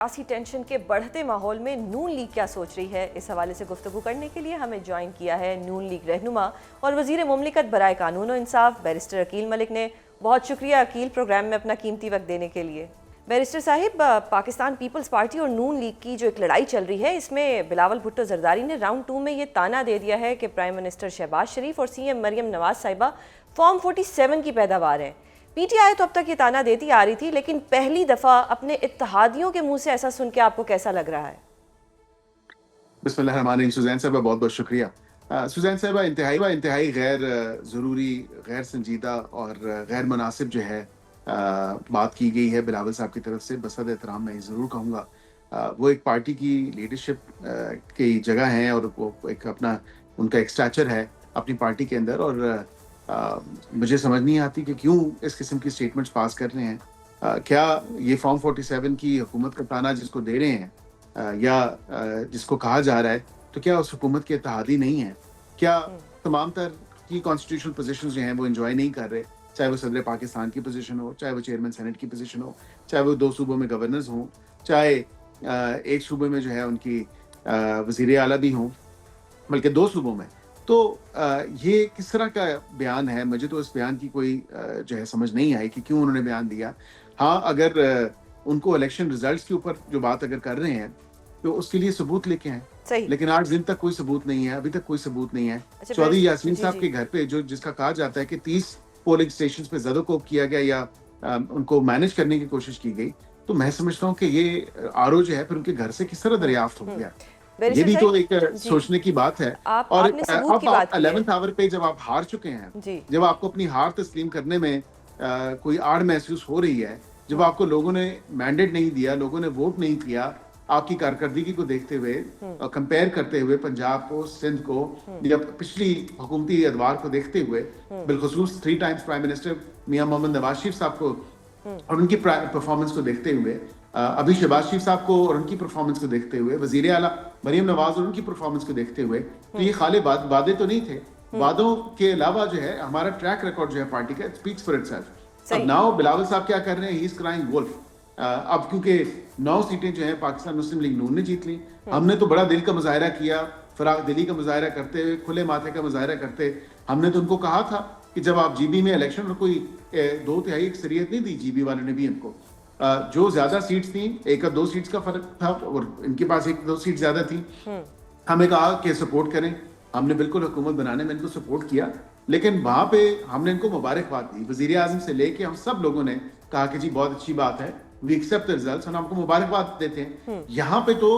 سیاسی ٹینشن کے بڑھتے ماحول میں نون لیگ کیا سوچ رہی ہے، اس حوالے سے گفتگو کرنے کے لیے ہمیں جوائن کیا ہے نون لیگ رہنما اور وزیر مملکت برائے قانون و انصاف بیرسٹر عقیل ملک نے۔ بہت شکریہ عقیل، پروگرام میں اپنا قیمتی وقت دینے کے لیے۔ بیرسٹر صاحب، پاکستان پیپلز پارٹی اور نون لیگ کی جو ایک لڑائی چل رہی ہے، اس میں بلاول بھٹو زرداری نے راؤنڈ 2 میں یہ تانا دے دیا ہے کہ پرائم منسٹر شہباز شریف اور سی ایم مریم نواز صاحبہ فارم 47 کی پیداوار ہیں۔ پی ٹی آئی تو اب تک یہ تانا دیتی آ رہی تھی، لیکن پہلی دفعہ اپنے اتحادیوں کے منہ سے ایسا سن کے آپ کو کیسا لگ رہا ہے؟ بسم اللہ الرحمن الرحیم۔ سوزین صاحبہ بہت بہت شکریہ۔ سوزین صاحبہ انتہائی غیر ضروری، غیر سنجیدہ اور غیر مناسب جو ہے بات کی گئی ہے بلاول صاحب کی طرف سے۔ بصد احترام میں ضرور کہوں گا، وہ ایک پارٹی کی لیڈرشپ کی جگہ ہیں اور وہ ایک اپنا ان کا ایک سٹیچر ہے اپنی پارٹی کے اندر، اور مجھے سمجھ نہیں آتی کہ کیوں اس قسم کی سٹیٹمنٹس پاس کر رہے ہیں۔ کیا یہ فارم 47 کی حکومت کا تانا جس کو دے رہے ہیں یا جس کو کہا جا رہا ہے، تو کیا اس حکومت کے اتحادی نہیں ہیں؟ کیا تمام تر کی کانسٹیٹیوشنل پوزیشنز جو ہیں وہ انجوائے نہیں کر رہے؟ چاہے وہ صدر پاکستان کی پوزیشن ہو، چاہے وہ چیئرمین سینٹ کی پوزیشن ہو، چاہے وہ 2 صوبوں میں گورنرز ہوں، چاہے ایک صوبے میں جو ہے ان کی وزیر اعلیٰ بھی ہوں، بلکہ 2 صوبوں میں۔ تو یہ کس طرح کا بیان ہے؟ مجھے تو اس بیان کی کوئی جو ہے سمجھ نہیں آئی کہ کیوں انہوں نے بیان دیا۔ ہاں، اگر ان کو الیکشن ریزلٹس کے اوپر جو بات اگر کر رہے ہیں تو اس کے لیے ثبوت لے کے ہیں، لیکن آج دن تک کوئی ثبوت نہیں ہے، ابھی تک کوئی ثبوت نہیں ہے۔ چودھری یاسین صاحب کے گھر پہ جس کا کہا جاتا ہے کہ 30 پولنگ اسٹیشنز پہ زد و کوب کیا گیا یا ان کو مینج کرنے کی کوشش کی گئی، تو میں سمجھتا ہوں کہ یہ آر او جو ہے پھر ان کے گھر سے کس طرح دریافت ہو گیا، یہ بھی تو ایک سوچنے کی بات ہے۔ اور اب 11th آور پہ جب آپ ہار چکے ہیں، جب آپ کو اپنی ہار تسلیم کرنے میں کوئی آڑ محسوس ہو رہی ہے، جب آپ کو لوگوں نے مینڈیٹ نہیں دیا، لوگوں نے ووٹ نہیں کیا، آپ کی کارکردگی کو دیکھتے ہوئے، کمپیئر کرتے ہوئے پنجاب کو، سندھ کو یا پچھلی حکومتی ادوار کو دیکھتے ہوئے، بالخصوص 3 ٹائمز پرائم منسٹر میاں محمد نواز شریف صاحب کو اور ان کی پرفارمنس کو دیکھتے ہوئے، ابھی شہباز شریف صاحب کو اور ان کی پرفارمنس کو دیکھتے ہوئے، وزیر اعلیٰ مریم نواز اور ان کی پرفارمنس کو دیکھتے ہوئے، تو یہ خالی وعدے تو نہیں تھے۔ وعدوں کے علاوہ جو ہے ہمارا ٹریک ریکارڈ جو ہے پارٹی کا، it speaks for itself. اب ناؤ بلاول صاحب کیا کر رہے ہیں؟ He is crying wolf. اب کیونکہ 9 سیٹیں جو ہیں پاکستان مسلم لیگ نون نے جیت لی، ہم نے تو بڑا دل کا مظاہرہ کیا، فراغ دلی کا مظاہرہ کرتے ہوئے، کھلے ماتھے کا مظاہرہ کرتے، ہم نے تو ان کو کہا تھا کہ جب آپ جی بی میں الیکشن اور کوئی 2/3 اکثریت نہیں دی جی بی والے نے بھی ان کو، جو زیادہ سیٹس تھیں، 1 اور 2 سیٹس کا فرق تھا اور ان کے پاس 1-2 سیٹ زیادہ تھیں، ہمیں کہا کہ سپورٹ کریں، ہم نے بالکل حکومت بنانے میں ان کو سپورٹ کیا، لیکن وہاں پہ ہم نے ان کو مبارکباد دی، وزیر اعظم سے لے کے ہم سب لوگوں نے کہا کہ جی بہت اچھی بات ہے، وی ایکسپٹ دی ریزلٹس، اور ہم کو مبارکباد دیتے ہیں۔ یہاں پہ تو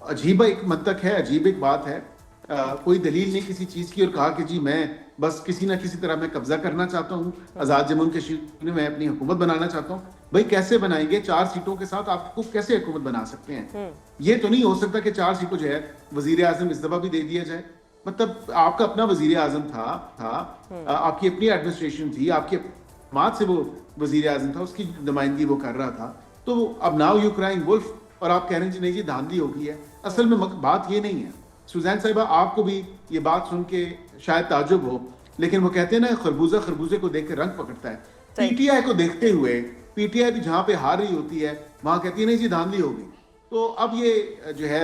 عجیب ایک منطق ہے، عجیب ایک بات ہے، کوئی دلیل نہیں کسی چیز کی، اور کہا کہ جی میں بس کسی نہ کسی طرح میں قبضہ کرنا چاہتا ہوں آزاد جموں کشمیر میں، میں اپنی حکومت بنانا چاہتا ہوں۔ بھائی کیسے بنائیں گے؟ 4 سیٹوں کے ساتھ آپ کو کیسے حکومت بنا سکتے ہیں؟ یہ تو نہیں ہو سکتا کہ 4 سیٹوں جو ہے وزیر اعظم اس دفعہ بھی دے دیا جائے۔ مطلب آپ کا اپنا وزیر اعظم تھا، آپ کی اپنی ایڈمنسٹریشن تھی، آپ کی مات سے وہ وزیر اعظم تھا، اس کی نمائندگی وہ کر رہا تھا، تو اب ناؤ یو کرائنگ وولف، اور آپ کہہ رہے ہیں جی نہیں جی دھاندلی ہو گئی ہے۔ اصل میں بات یہ نہیں ہے سوزین صاحبہ، آپ کو بھی یہ بات سن کے شاید تعجب ہو، لیکن وہ کہتے ہیں نا خربوزے کو دیکھ کے رنگ پکڑتا ہے۔ پی ٹی آئی کو دیکھتے ہوئے، پی ٹی آئی بھی جہاں پہ ہار رہی ہوتی ہے وہاں کہتی ہے نہیں جی دھاندلی ہو گئی۔ تو اب یہ جو ہے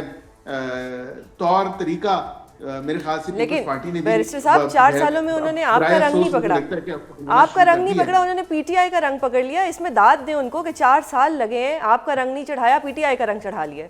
طور طریقہ میرے خیال سے پیپلز پارٹی نے بھی، بیرسٹر صاحب 4 سالوں میں انہوں نے آپ کا رنگ نہیں پکڑا، آپ کا رنگ نہیں پکڑا، انہوں نے پی ٹی آئی کا رنگ پکڑ لیا۔ اس میں داد دیں ان کو کہ 4 سال لگے ہیں، آپ کا رنگ نہیں چڑھایا، پی ٹی آئی کا رنگ چڑھا لیا۔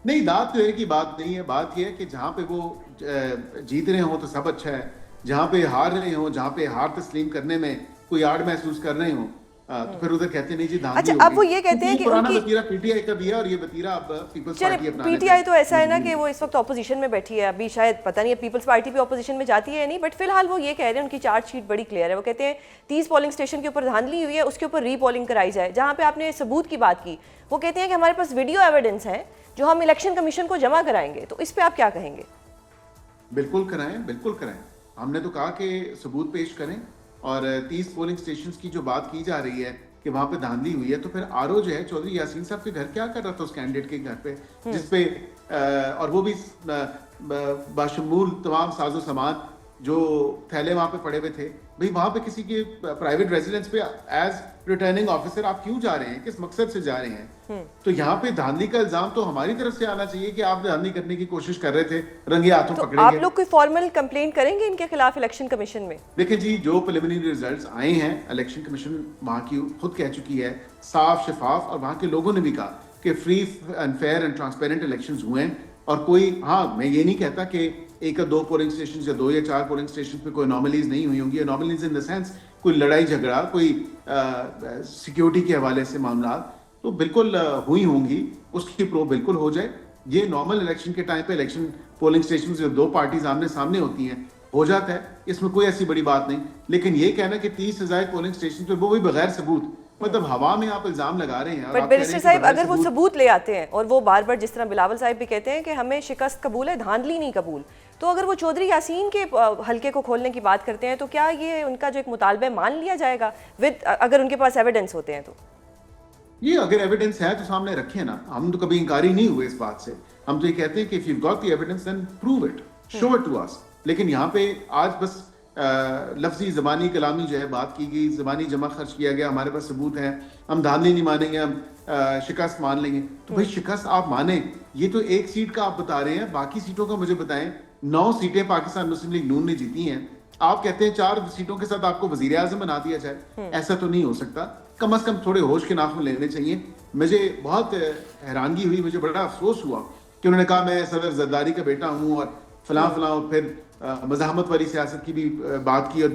نہیں، داد دینے کی بات نہیں ہے، بات یہ ہے کہ جہاں پہ وہ جیت رہے ہوں تو سب اچھا ہے، جہاں پہ ہار رہے ہوں، جہاں پہ ہار تسلیم کرنے میں کوئی آڑ محسوس کر رہے ہوں، تو پھر ادھر کہتے نہیں جی دھاندلی ہو گئی۔ اب وہ یہ کہتے ہیں کہ پرانا وتیرہ پی ٹی آئی کا دیا اور یہ وتیرہ اب پیپلز پارٹی اپنانے پی ٹی آئی تو ایسا ہے نا کہ وہ اس وقت اپوزیشن میں بیٹھی ہے، ابھی شاید پتہ نہیں پیپلز پارٹی بھی اپوزیشن میں جاتی ہے یا نہیں، بٹ فی الحال وہ یہ کہہ رہے ہیں ان کی چارج شیٹ بڑی کلیئر ہے۔ وہ کہتے ہیں 30 پولنگ اسٹیشن کے اوپر دھاندلی ہوئی ہے، اس کے اوپر ری پولنگ کرائی جائے۔ جہاں پہ آپ نے ثبوت کی بات کی، وہ کہتے ہیں کہ ہمارے پاس ویڈیو ایویڈنس ہے جو ہم الیکشن کمیشن کو جمع کرائیں گے، تو اس پہ آپ کیا کہیں گے؟ بالکل کرائیں، بالکل کرائیں، ہم نے تو کہا کہ ثبوت پیش کریں، اور 30 پولنگ اسٹیشنز کی جو بات کی جا رہی ہے کہ وہاں پہ دھاندلی ہوئی ہے، تو پھر آر او جو ہے چودھری یاسین صاحب کے گھر کیا کر رہا تھا اس کینڈیڈیٹ کے گھر پہ، جس پہ اور وہ بھی باشمول تمام ساز و سامان جو تھیلے وہاں پہ پڑے ہوئے تھے، بھئی وہاں پہ کسی کے پرائیویٹ ریزیڈنس پہ ایز ریٹرننگ آفیسر آپ کیوں جا رہے ہیں, کس مقصد سے جا رہے ہیں. تو یہاں پہ دھاندلی کا الزام تو ہماری طرف سے آنا چاہیے کہ آپ دھاندلی کرنے کی کوشش کر رہے تھے, رنگے ہاتھوں تو پکڑیں آپ گے. لوگ کوئی فارمل کمپلینٹ کریں گے ان کے خلاف الیکشن کمیشن میں؟ دیکھیں جی, جو پریلیمنری ریزلٹس آئے ہیں, الیکشن کمیشن وہاں کی خود کہہ چکی ہے صاف شفاف, اور وہاں کے لوگوں نے بھی کہا کہ free and fair and transparent elections ہوئے ہیں. اور کوئی, ہاں میں یہ نہیں کہتا کہ ایک یا دو پولنگ اسٹیشن یا 2 یا 4 پولنگ اسٹیشن پہ کوئی انوملیز نہیں ہوئی ہوں گی. انوملیز ان دا سینس کوئی لڑائی جھگڑا, کوئی سیکیورٹی کے حوالے سے معاملات تو بالکل ہوئی ہوں گی, اس کی پرو بالکل ہو جائے. یہ نارمل الیکشن کے ٹائم پہ الیکشن پولنگ اسٹیشن جو 2 پارٹیز آمنے سامنے ہوتی ہیں ہو جاتا ہے, اس میں کوئی ایسی بڑی بات نہیں. لیکن یہ کہنا کہ 30 سے زائد پولنگ اسٹیشن پہ, وہ بھی بغیر ثبوت, مطلب ہوا میں آپ الزام لگا رہے ہیں. بٹ بیرسٹر صاحب اگر وہ ثبوت لے آتے ہیں, اور وہ بار بار جس طرح بلاول صاحب بھی کہتے ہیں کہ ہمیں شکست قبول ہے, دھاندلی نہیں قبول, تو اگر وہ چودھری یاسین کے حلقے کو کھولنے کی بات کرتے ہیں تو کیا یہ ان کا جو ایک مطالبہ مان لیا جائے گا اگر ان کے پاس ایویڈنس ہوتے ہیں؟ تو یہ اگر ایویڈنس ہے تو سامنے رکھیں نا, ہم تو کبھی انکاری نہیں ہوئے اس بات سے. ہم تو یہ کہتے ہیں کہ if you've got the evidence then prove it, show it to us. لیکن یہاں پہ آج بس لفظی زبانی کلامی جو ہے بات کی گئی, زبانی جمع خرچ کیا گیا, ہمارے پاس ثبوت ہیں, ہم دھاندلی نہیں مانیں گے, ہم شکست مان لیں گے. تو بھائی شکست آپ مانیں, یہ تو 1 سیٹ کا آپ بتا رہے ہیں, باقی سیٹوں کا مجھے بتائیں. 9 سیٹیں پاکستان مسلم لیگ نون نے جیتی ہیں, آپ کہتے ہیں 4 سیٹوں کے ساتھ آپ کو وزیر اعظم بنا دیا جائے. ایسا تو نہیں ہو سکتا. کم از کم تھوڑے ہوش کے ناخن لینے چاہیے. مجھے بہت حیرانگی ہوئی, مجھے بڑا افسوس ہوا کہ انہوں نے کہا میں صدر زرداری کا بیٹا ہوں اور فلاں فلاں, اور پھر مزاحمت والی سیاست کی بھی بات کی اور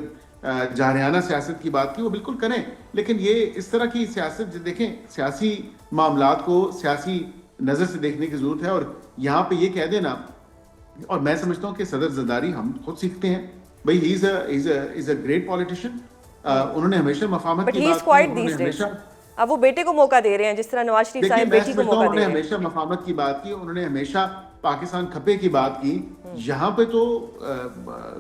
جارحانہ سیاست کی بات کی. وہ بالکل کریں, لیکن یہ اس طرح کی سیاست دیکھیں, سیاسی معاملات کو سیاسی نظر سے دیکھنے کی ضرورت ہے. اور یہاں پہ یہ کہہ دینا, اور میں سمجھتا ہوں کہ صدر زرداری ہم خود سیکھتے ہیں بھائی, ہی از اے گریٹ پولیٹیشین. انہوں نے ہمیشہ مفاہمت کی بات کی, انہوں نے ہمیشہ, اب وہ بیٹے کو موقع دے رہے ہیں جس طرح نواز شریف صاحب بیٹی کو موقع دے رہے ہیں. ہمیشہ مفاہمت کی بات کی, انہوں نے ہمیشہ پاکستان کھپے کی بات کی. یہاں پہ تو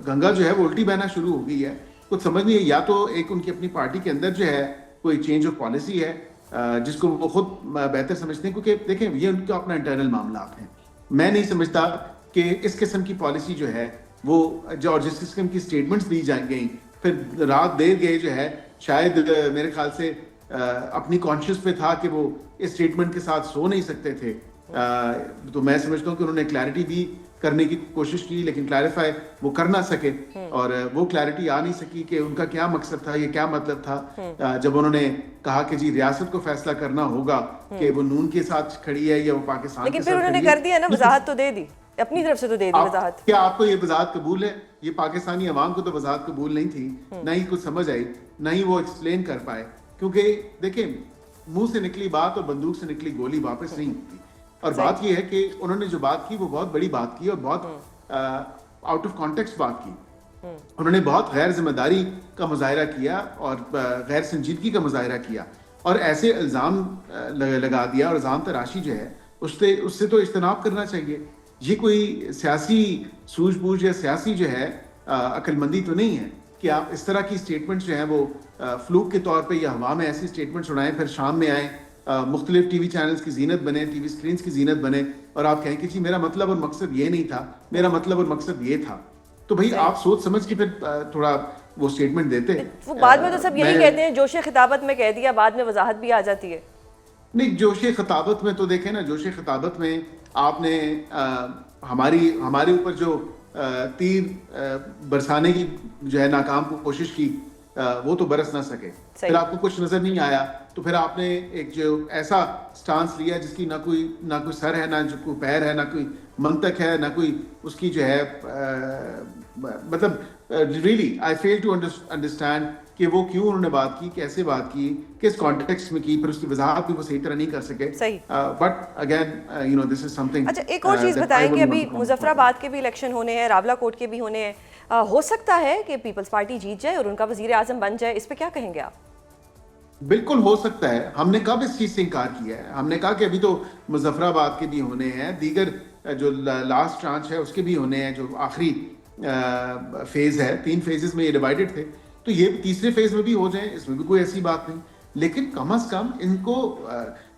گنگا جو ہے وہ الٹی بہنا شروع ہو گئی ہے. کچھ سمجھ نہیں ہے, یا تو ایک ان کی اپنی پارٹی کے اندر جو ہے کوئی چینج آف پالیسی ہے جس کو وہ خود بہتر سمجھتے ہیں, کیونکہ دیکھیں یہ ان کا اپنا انٹرنل معاملات ہیں. میں نہیں سمجھتا کہ اس قسم کی پالیسی جو ہے وہ, جو اور جس قسم کی سٹیٹمنٹس دی جائیں گئی, پھر رات دیر گئے جو ہے, شاید میرے خیال سے اپنی کانشیس پہ تھا کہ وہ اس سٹیٹمنٹ کے ساتھ سو نہیں سکتے تھے. تو میں سمجھتا ہوں کہ انہوں نے کلیئرٹی بھی کرنے کی کوشش کی, لیکن کلیریفائی وہ کر نہ سکے, اور وہ کلیئرٹی آ نہیں سکی کہ ان کا کیا مقصد تھا, یہ کیا مطلب تھا جب انہوں نے کہا کہ جی ریاست کو فیصلہ کرنا ہوگا کہ وہ نون کے ساتھ کھڑی ہے یا وہ پاکستان کے ساتھ. لیکن پھر انہوں نے کر دیا نا, وضاحت تو دے دی اپنی طرف سے, تو دے دی وضاحت. کیا آپ کو یہ وضاحت قبول ہے؟ یہ پاکستانی عوام کو تو وضاحت قبول نہیں تھی, نہ ہی کچھ سمجھ آئی, نہ ہی وہ ایکسپلین کر پائے. کیونکہ دیکھیں, منہ سے نکلی بات اور بندوق سے نکلی گولی واپس نہیں ہوتی. اور بات یہ ہے کہ انہوں نے جو بات کی وہ بہت بڑی بات کی, اور بہت آؤٹ آف کانٹیکسٹ بات کی. انہوں نے بہت غیر ذمہ داری کا مظاہرہ کیا اور غیر سنجیدگی کا مظاہرہ کیا, اور ایسے الزام لگا دیا, اور الزام تراشی جو ہے اس سے تو اجتناب کرنا چاہیے. یہ کوئی سیاسی سوجھ بوجھ یا سیاسی جو ہے عقل مندی تو نہیں ہے کہ آپ اس طرح کی سٹیٹمنٹس جو ہیں وہ فلوک کے طور پہ یا ہوا میں ایسی سٹیٹمنٹس اڑائیں, پھر شام میں آئیں, مختلف ٹی وی چینلز کی زینت بنے, ٹی وی سکرینز کی زینت بنے, اور آپ کہیں کہ جی میرا مطلب اور مقصد یہ نہیں تھا, میرا مطلب اور مقصد یہ تھا. تو بھئی آپ سوچ سمجھ کے پھر تھوڑا وہ سٹیٹمنٹ دیتے. وہ بعد میں تو سب یہی کہتے ہیں جوش خطابت میں کہہ دیا, بعد میں وضاحت بھی آ جاتی ہے. نہیں, جوش خطابت میں تو دیکھیں نا, جوش خطابت میں آپ نے ہمارے اوپر جو تیر برسانے کی جو ہے ناکام کوشش کی, وہ تو برس نہ سکے. پھر آپ کو کچھ نظر نہیں آیا تو پھر آپ نے ایک جو ایسا سٹانس لیا جس کی نہ کوئی سر ہے, نہ کوئی پیر ہے, نہ کوئی منطق ہے, نہ کوئی اس کی جو ہے, مطلب really I fail to understand کہ وہ کیوں انہوں نے بات کی, کیسے بات کی, کس کانٹیکسٹ میں کی, پھر اس کی وضاحت بھی وہ صحیح طرح نہیں کر سکے. But again this is some thing. اچھا, ایک اور چیز بتائیں کہ ابھی مظفر آباد کے بھی الیکشن ہونے ہیں, راولہ کوٹ کے بھی ہونے ہیں, ہو سکتا ہے کہ پیپلز پارٹی جیت جائے اور ان کا وزیر اعظم بن جائے, اس پہ کیا کہیں گے آپ؟ بالکل ہو سکتا ہے. ہم نے کب اس چیز سے انکار کیا ہے؟ ہم نے کہا کہ ابھی تو مظفر آباد کے بھی ہونے ہیں, دیگر جو لاسٹ ٹرانچ ہے اس کے بھی ہونے ہیں, جو آخری فیز ہے, 3 فیزز میں یہ ڈیوائیڈڈ تھے, تو یہ تیسرے فیز میں بھی ہو جائیں, اس میں بھی کوئی ایسی بات نہیں. لیکن کم از کم ان کو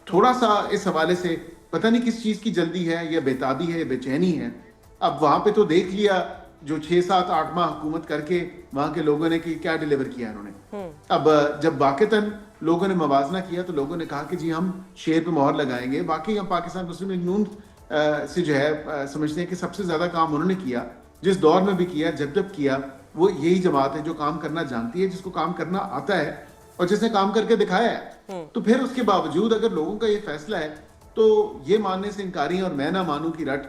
تھوڑا سا اس حوالے سے پتہ نہیں کس چیز کی جلدی ہے, یا بےتابی ہے, یا بے چینی ہے. اب وہاں پہ تو دیکھ لیا جو 6 7 8 ماہ حکومت کر کے وہاں کے لوگوں نے کیا ڈیلیور کیا انہوں نے. اب جب واقعتاً لوگوں نے موازنہ کیا تو لوگوں نے کہا کہ جی ہم شیر پہ مہر لگائیں گے. باقی ہم پاکستان مسلم لیگ نون سے جو ہے سمجھتے ہیں کہ سب سے زیادہ کام انہوں نے کیا, جس دور میں بھی کیا, جب کیا, وہ یہی جماعت ہے جو کام کرنا جانتی ہے, جس کو کام کرنا آتا ہے اور جس نے کام کر کے دکھایا ہے. تو پھر اس کے باوجود اگر لوگوں کا یہ فیصلہ ہے تو یہ ماننے سے انکاری اور میں نہ مانوں کی رٹ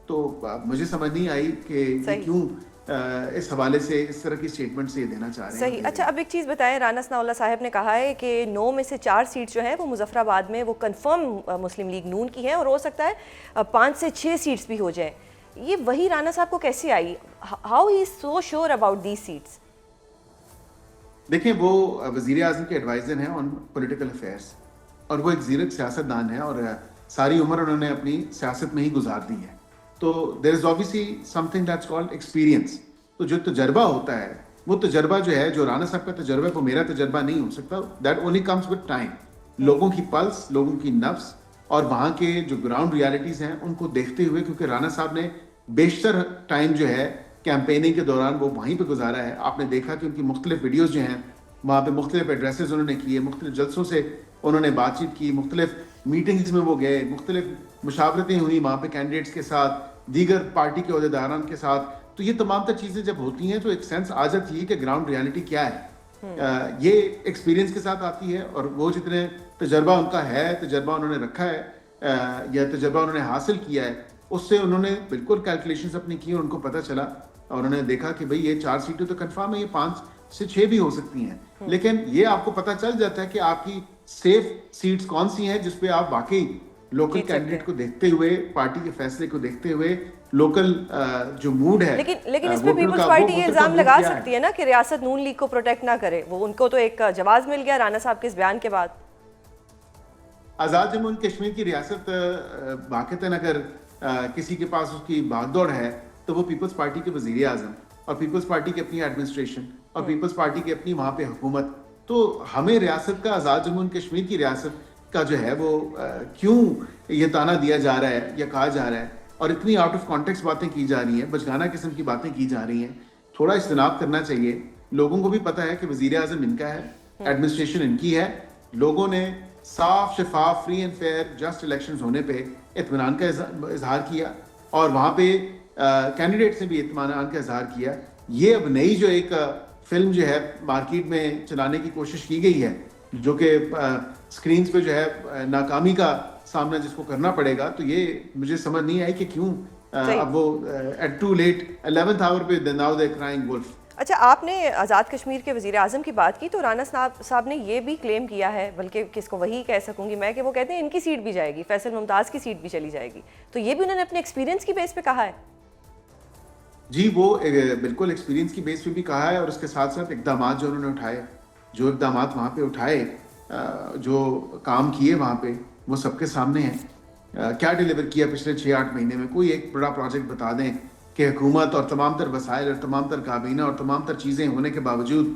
تو مجھے سمجھ نہیں آئی کہ کیوں اس حوالے سے اس طرح کی سٹیٹمنٹ سے یہ دینا چاہ رہے ہیں. صحیح. اچھا اب ایک چیز بتائیں, رانا ثناء اللہ صاحب نے کہا ہے کہ 9 میں سے 4 سیٹس جو ہیں وہ مظفر آباد میں وہ کنفرم مسلم لیگ نون کی ہیں اور ہو سکتا ہے 5 سے 6 سیٹس بھی ہو جائیں. یہ وہی رانا صاحب کو کیسے آئی؟ How he is so sure about these seats? دیکھیں وہ وزیر اعظم کے ایڈوائزر ہیں آن پولیٹیکل افیئرس اور وہ ایک زیرک سیاست دان ہے اور ساری عمر انہوں نے اپنی سیاست میں ہی گزار دی ہے. تو دیر از obviously something that's called experience. تو جو تجربہ ہوتا ہے وہ تجربہ جو ہے, جو رانا صاحب کا تجربہ ہے وہ میرا تجربہ نہیں ہو سکتا. that only comes with time. لوگوں کی پلس, لوگوں کی نفس اور وہاں کے جو گراؤنڈ ریالٹیز ہیں ان کو دیکھتے ہوئے, کیونکہ رانا صاحب نے بیشتر ٹائم جو ہے کیمپیننگ کے دوران وہ وہیں پہ گزارا ہے. آپ نے دیکھا کہ ان کی مختلف ویڈیوز جو ہیں وہاں پہ مختلف ایڈریسز انہوں نے کیے, مختلف جلسوں سے انہوں نے بات چیت کی, مختلف میٹنگز میں وہ گئے, مختلف مشاورتیں ہوئی وہاں پہ کینڈیڈیٹس کے ساتھ, دیگر پارٹی کے عہدیداران کے ساتھ. تو یہ تمام تر چیزیں جب ہوتی ہیں تو ایک سینس آ جاتی ہے کہ گراؤنڈ ریالٹی کیا ہے. یہ ایکسپیرینس کے ساتھ آتی ہے اور وہ جتنے تجربہ ان کا ہے, تجربہ انہوں نے رکھا ہے یا تجربہ انہوں نے حاصل کیا ہے, اس سے انہوں نے بالکل کیلکولیشنز اپنی کی اور ان کو پتہ چلا اور انہوں نے دیکھا کہ بھئی یہ 4 سیٹیں تو کنفرم ہے, یہ 5 سے 6 بھی ہو سکتی ہیں. لیکن یہ آپ کو پتہ چل جاتا ہے کہ آپ کی سیف سیٹس کون سی ہیں جس پہ آپ واقعی لوکل کینڈیڈیٹ کو دیکھتے ہوئے, پارٹی کے فیصلے کو دیکھتے ہوئے, لوکل جو موڈ ہے. لیکن اس پہ پیپلز پارٹی یہ الزام لگا سکتی ہے نا کہ ریاست نون لیگ کو پروٹیکٹ نہ کرے. وہ ان کو تو ایک جواز مل گیا رانا صاحب کے اس بیان کے بعد. آزاد جموں کشمیر کی ریاست واقعتاً اگر کسی کے پاس اس کی بھاگ دوڑ ہے تو وہ پیپلز پارٹی کے وزیر اعظم اور پیپلز پارٹی کی اپنی ایڈمنسٹریشن اور پیپلز پارٹی کی اپنی وہاں پہ حکومت. تو ہمیں ریاست کا, آزاد جموں کشمیر کی ریاست کا جو ہے وہ کیوں یہ تانا دیا جا رہا ہے یا کہا جا رہا ہے اور اتنی آؤٹ آف کانٹیکسٹ باتیں کی جا رہی ہیں, بچگانہ قسم کی باتیں کی جا رہی ہیں. تھوڑا اجتناب کرنا چاہیے. لوگوں کو بھی پتہ ہے کہ وزیر اعظم ان کا ہے, ایڈمنسٹریشن ان کی ہے. لوگوں نے صاف شفاف free and fair just elections ہونے پہ اطمینان کا اظہار کیا اور وہاں پہ کینڈیڈیٹس نے بھی اطمینان کا اظہار کیا. یہ اب نئی جو ایک فلم جو ہے مارکیٹ میں چلانے کی کوشش کی گئی ہے جو کہ اسکرینز پہ جو ہے ناکامی کا سامنا جس کو کرنا پڑے گا, تو یہ مجھے سمجھ نہیں آئی کہ کیوں اب وہ ایٹ ٹو لیٹ 11th آور پہ ناؤ دے کرائنگ وولف. اچھا آپ نے آزاد کشمیر کے وزیر اعظم کی بات کی تو رانا صاحب نے یہ بھی کلیم کیا ہے, بلکہ کس کو وہی کہہ سکوں گی میں, کہ وہ کہتے ہیں ان کی سیٹ بھی جائے گی, فیصل ممتاز کی سیٹ بھی چلی جائے گی. تو یہ بھی انہوں نے اپنے ایکسپیرینس کی بیس پہ کہا ہے. جی وہ بالکل ایکسپیرینس کی بیس پہ بھی کہا ہے اور اس کے ساتھ ساتھ اقدامات جو انہوں نے اٹھائے, جو اقدامات وہاں پہ اٹھائے, جو کام کیے وہاں پہ وہ سب کے سامنے ہیں. کیا ڈیلیور کیا پچھلے 6-8 مہینے میں؟ کوئی ایک بڑا پروجیکٹ بتا دیں کہ حکومت اور تمام تر وسائل اور تمام تر کابینہ اور تمام تر چیزیں ہونے کے باوجود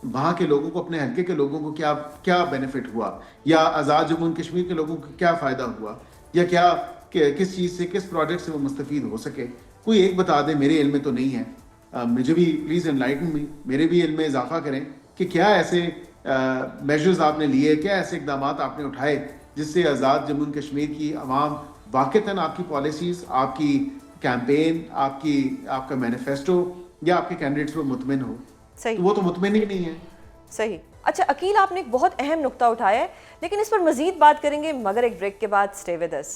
وہاں کے لوگوں کو, اپنے حلقے کے لوگوں کو کیا بینیفٹ ہوا, یا آزاد جموں کشمیر کے لوگوں کو کیا فائدہ ہوا, یا کیا کس چیز سے, کس پروجیکٹ سے وہ مستفید ہو سکے. کوئی ایک بتا دیں, میرے علم میں تو نہیں ہے. مجھے بھی پلیز انلائٹن می, میرے بھی علم میں اضافہ کریں کہ کیا ایسے میجرز آپ نے لیے, کیا ایسے اقدامات آپ نے اٹھائے جس سے آزاد جموں کشمیر کی عوام واقعتاً آپ کی پالیسیز, آپ کی کیمپین, آپ کا مینیفیسٹو یا آپ کے کینڈیڈیٹس پر مطمئن ہو. صحیح, وہ تو مطمئن ہی نہیں ہے. صحیح. اچھا عقیل آپ نے ایک بہت اہم نقطہ اٹھایا ہے لیکن اس پر مزید بات کریں گے مگر ایک بریک کے بعد. Stay with us.